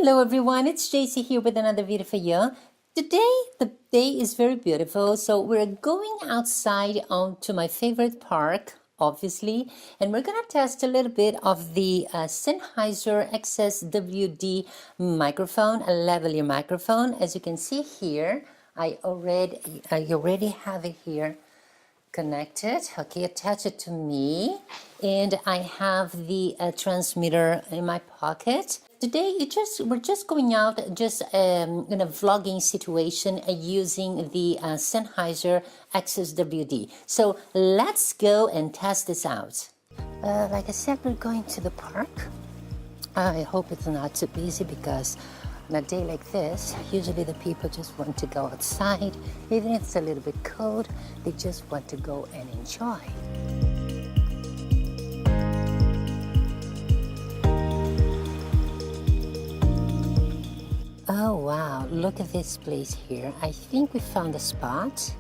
Hello everyone, it's JC here with another video for you. Today the day is very beautiful, so we're going outside to my favorite park, obviously, and we're gonna test a little bit of the Sennheiser XSW-D microphone, a lavalier microphone. As you can see here, I already have it here connected. Okay, attach it to me, and I have the transmitter in my pocket. Today we're just going out in a vlogging situation using the Sennheiser XSW-D. So let's go and test this out. Like I said, we're going to the park. I hope it's not too busy because on a day like this, usually the people just want to go outside. Even if it's a little bit cold, they just want to go and enjoy. Oh wow, look at this place here. I think we found a spot.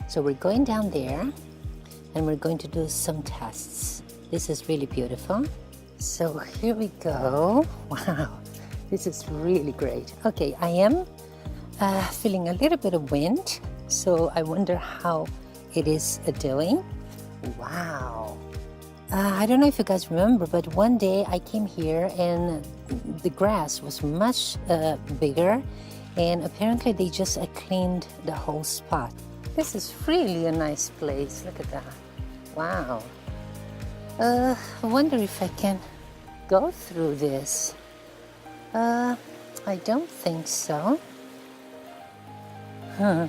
So we're going down there and we're going to do some tests. This is really beautiful. So here we go. Wow. This is really great. Okay, I am feeling a little bit of wind, so I wonder how it is doing. Wow. I don't know if you guys remember, but one day I came here and the grass was much bigger, and apparently they just cleaned the whole spot. This is really a nice place. Look at that. Wow. I wonder if I can go through this. I don't think so. Huh.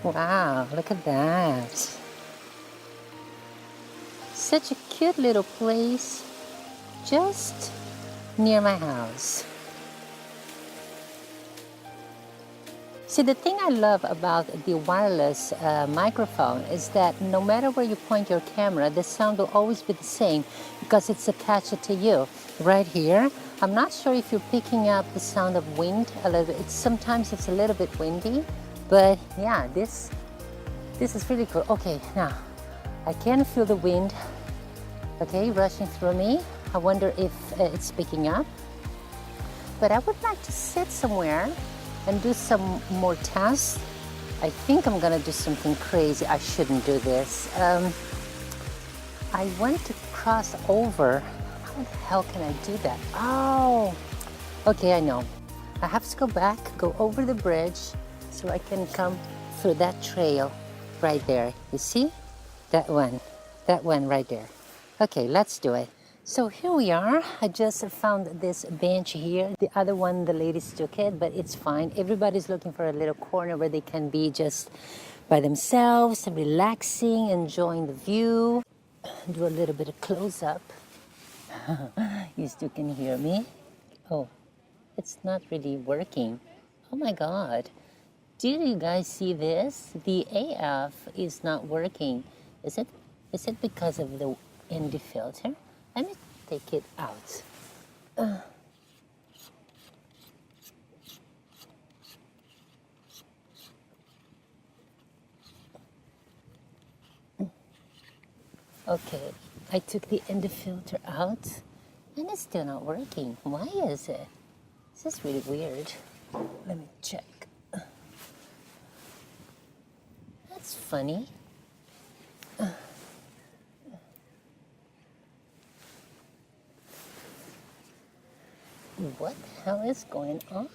Wow, look at that. Such a cute little place just near my house. See, the thing I love about the wireless microphone is that no matter where you point your camera, the sound will always be the same because it's attached to you. Right here, I'm not sure if you're picking up the sound of wind a little bit. Sometimes it's a little bit windy, but yeah, this is really cool. Okay, now I can feel the wind, okay, rushing through me. I wonder if it's picking up, but I would like to sit somewhere and do some more tests. I think I'm gonna do something crazy. I shouldn't do this. I want to cross over. How the hell can I do that? Oh, okay, I know. I have to go back, go over the bridge so I can come through that trail right there. You see? That one right there. Okay, let's do it. So here we are. I just found this bench here. The other one, the ladies took it, but it's fine. Everybody's looking for a little corner where they can be just by themselves, relaxing, enjoying the view. Do a little bit of close-up. You still can hear me? Oh, it's not really working. Oh my God. Did you guys see this? The AF is not working. Is it because of the ND filter? Let me take it out. Okay, I took the ND filter out and it's still not working. Why is it? This is really weird. Let me check. That's funny. What the hell is going on?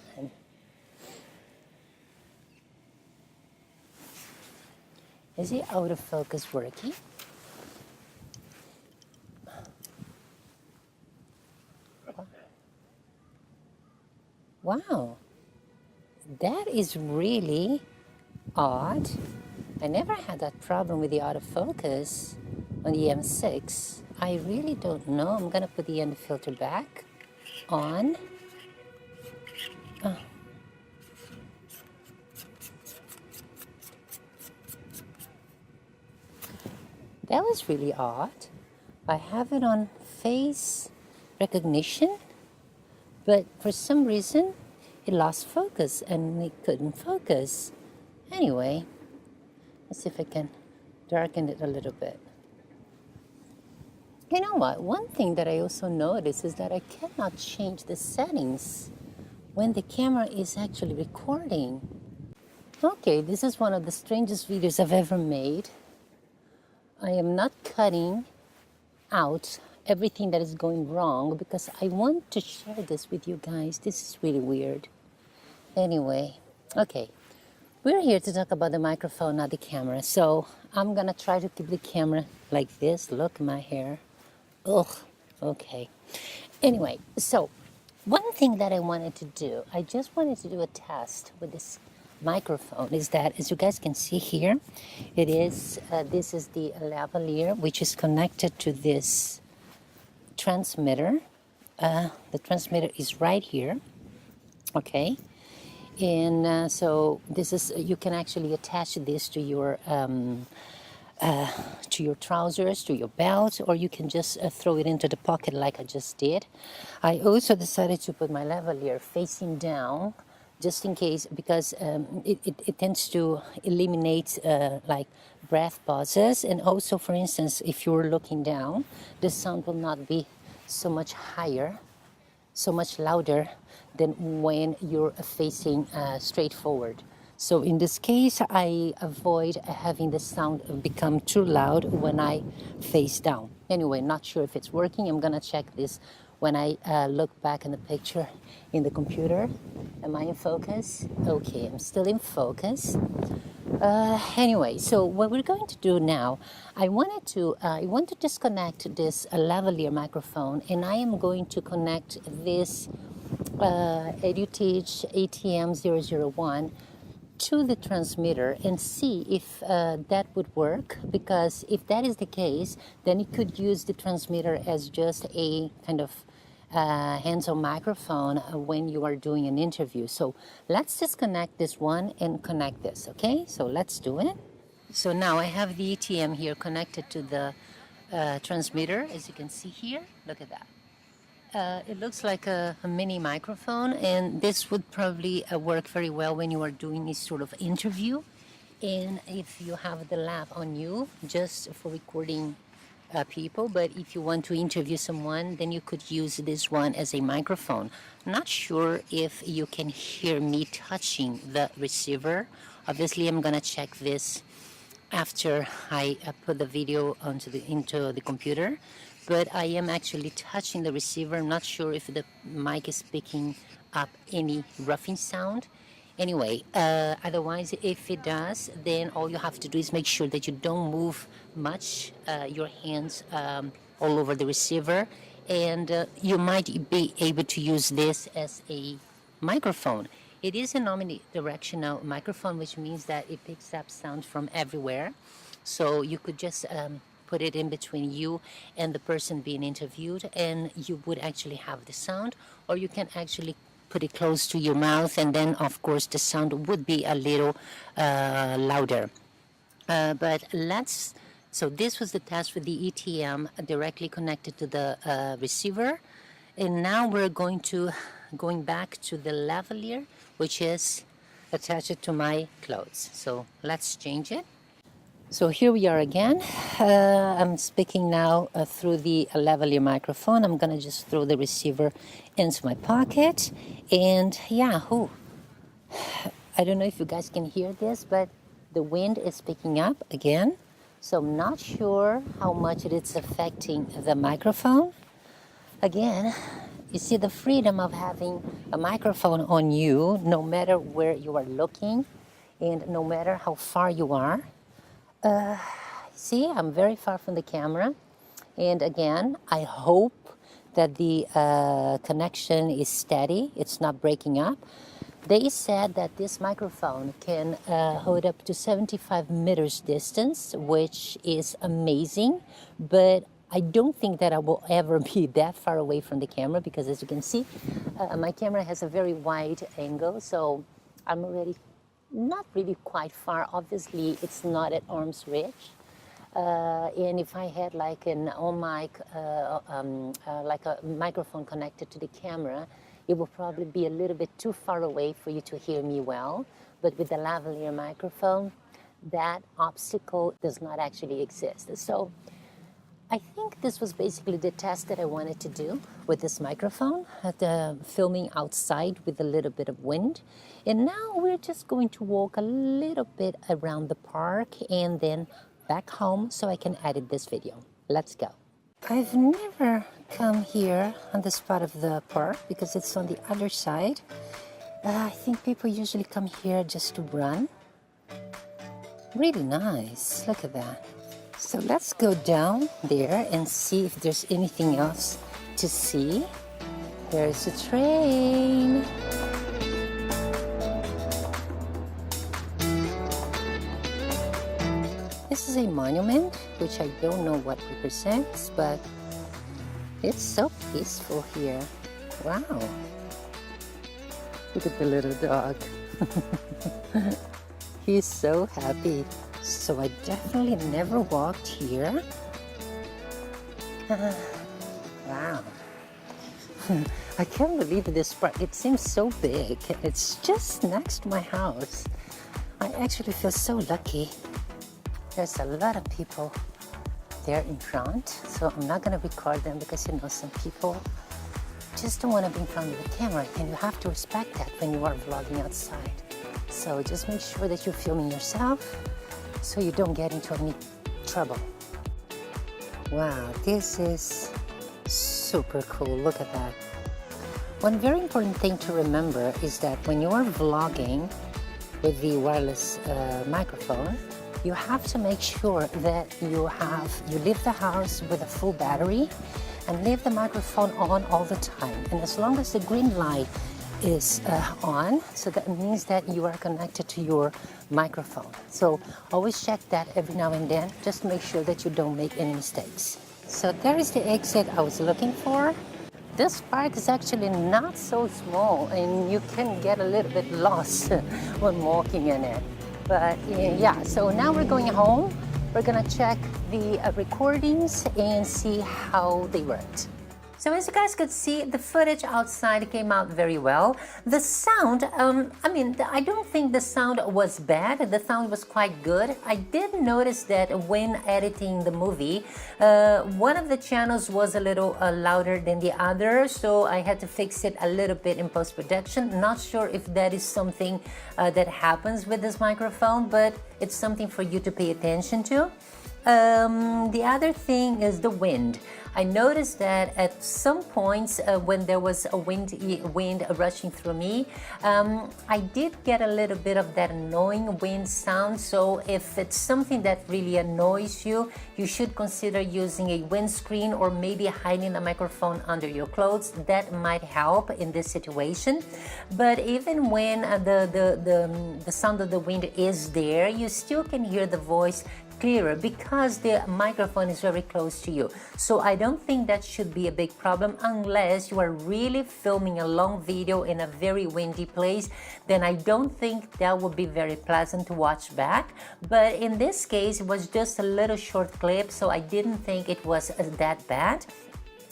Is the autofocus working? Wow, that is really odd. I never had that problem with the autofocus on the M6. I really don't know. I'm gonna put the ND filter back on. Oh. That was really odd. I have it on face recognition, but for some reason it lost focus and it couldn't focus. Anyway, let's see if I can darken it a little bit. You know what? One thing that I also noticed is that I cannot change the settings when the camera is actually recording. Okay, this is one of the strangest videos I've ever made. I am not cutting out everything that is going wrong because I want to share this with you guys. This is really weird. Anyway, okay. We're here to talk about the microphone, not the camera. So I'm gonna try to keep the camera like this. Look, my hair. Ugh, okay. Anyway, so one thing that I wanted to do, I just wanted to do a test with this microphone, is that, as you guys can see here, it is, this is the lavalier, which is connected to this transmitter. The transmitter is right here, okay? And so this is, you can actually attach this to your trousers, to your belt, or you can just throw it into the pocket like I just did. I also decided to put my lavalier facing down, just in case, because it tends to eliminate like breath pauses, and also, for instance, if you're looking down, the sound will not be so much higher, so much louder than when you're facing straight forward. So in this case, I avoid having the sound become too loud when I face down. Anyway, not sure if it's working. I'm gonna check this when I look back in the picture in the computer. Am I in focus? Okay, I'm still in focus. Anyway, so what we're going to do now, I want to disconnect this lavalier microphone, and I am going to connect this EduTeach ATM001 to the transmitter and see if that would work, because if that is the case, then you could use the transmitter as just a kind of hands-on microphone when you are doing an interview. So let's disconnect this one and connect this, okay? So let's do it. So now I have the ATM here connected to the transmitter, as you can see here. Look at that. It looks like a mini microphone, and this would probably work very well when you are doing this sort of interview, and if you have the lab on you just for recording people. But if you want to interview someone, then you could use this one as a microphone. Not sure if you can hear me touching the receiver. Obviously, I'm gonna check this after I put the video into the computer, but I am actually touching the receiver. I'm not sure if the mic is picking up any roughing sound. Anyway, otherwise, if it does, then all you have to do is make sure that you don't move much your hands all over the receiver, and you might be able to use this as a microphone. It is an omnidirectional microphone, which means that it picks up sound from everywhere. So you could just put it in between you and the person being interviewed, and you would actually have the sound, or you can actually put it close to your mouth, and then of course the sound would be a little louder. So this was the test with the ETM directly connected to the receiver, and now we're going back to the lavalier, which is attached to my clothes. So let's change it. So here we are again. I'm speaking now through the lavalier microphone. I'm gonna just throw the receiver into my pocket, and yeah, I don't know if you guys can hear this, but the wind is picking up again. So I'm not sure how much it is affecting the microphone. Again, you see the freedom of having a microphone on you, no matter where you are looking and no matter how far you are. See, I'm very far from the camera, and again, I hope that the connection is steady, it's not breaking up. They said that this microphone can hold up to 75 meters distance, which is amazing, but I don't think that I will ever be that far away from the camera, because as you can see, my camera has a very wide angle, so I'm already not really quite far. Obviously, it's not at arm's reach. And if I had like an on-mic, like a microphone connected to the camera, it will probably be a little bit too far away for you to hear me well. But with the lavalier microphone, that obstacle does not actually exist. So I think this was basically the test that I wanted to do with this microphone, the filming outside with a little bit of wind. And now we're just going to walk a little bit around the park and then back home so I can edit this video. Let's go. I've never come here on this part of the park because it's on the other side. I think people usually come here just to run. Really nice, look at that. So let's go down there and see if there's anything else to see. There's a train. This is a monument, which I don't know what represents, but it's so peaceful here. Wow. Look at the little dog. He's so happy. So I definitely never walked here. Wow. I can't believe this park. It seems so big. It's just next to my house. I actually feel so lucky. There's a lot of people there in front. So I'm not going to record them because, you know, some people just don't want to be in front of the camera. And you have to respect that when you are vlogging outside. So just make sure that you're filming yourself so you don't get into any trouble. Wow, this is super cool. Look at that. One very important thing to remember is that when you are vlogging with the wireless microphone, you have to make sure that you leave the house with a full battery and leave the microphone on all the time. And as long as the green light is on, so that means that you are connected to your microphone. So always check that every now and then, just to make sure that you don't make any mistakes. So there is the exit I was looking for. This park is actually not so small and you can get a little bit lost when walking in it. But yeah, so now we're going home. We're gonna check the recordings and see how they worked. So as you guys could see, the footage outside came out very well. The sound, I don't think the sound was bad. The sound was quite good. I did notice that when editing the movie, one of the channels was a little louder than the other, so I had to fix it a little bit in post-production. Not sure if that is something that happens with this microphone, but it's something for you to pay attention to. The other thing is the wind. I noticed that at some points when there was a wind rushing through me, I did get a little bit of that annoying wind sound. So if it's something that really annoys you, you should consider using a windscreen or maybe hiding the microphone under your clothes. That might help in this situation. But even when the sound of the wind is there, you still can hear the voice clearer because the microphone is very close to you. So I don't think that should be a big problem unless you are really filming a long video in a very windy place. Then I don't think that would be very pleasant to watch back. But in this case, it was just a little short clip, so I didn't think it was that bad.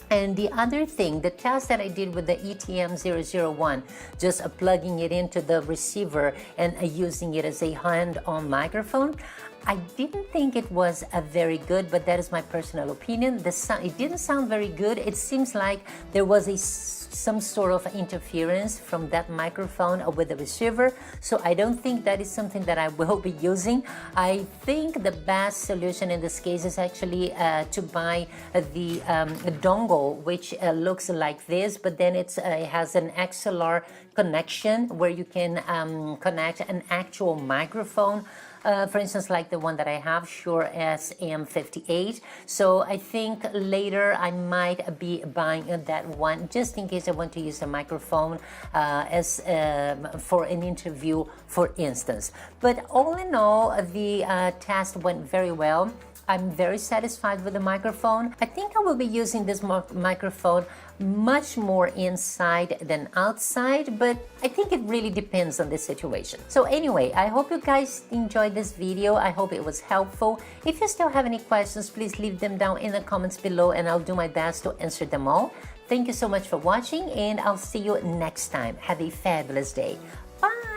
And the other thing, the test that I did with the ETM001, just plugging it into the receiver and using it as a hand-on microphone, I didn't think it was very good, but that is my personal opinion. It didn't sound very good. It seems like there was some sort of interference from that microphone with the receiver. So I don't think that is something that I will be using. I think the best solution in this case is actually to buy the dongle, which looks like this, but then it has an XLR connection where you can connect an actual microphone. For instance, like the one that I have, Shure SM58. So I think later I might be buying that one just in case I want to use a microphone as for an interview, for instance. But all in all, the test went very well. I'm very satisfied with the microphone. I think I will be using this microphone much more inside than outside, but I think it really depends on the situation. So anyway, I hope you guys enjoyed this video. I hope it was helpful. If you still have any questions, please leave them down in the comments below and I'll do my best to answer them all. Thank you so much for watching and I'll see you next time. Have a fabulous day. Bye!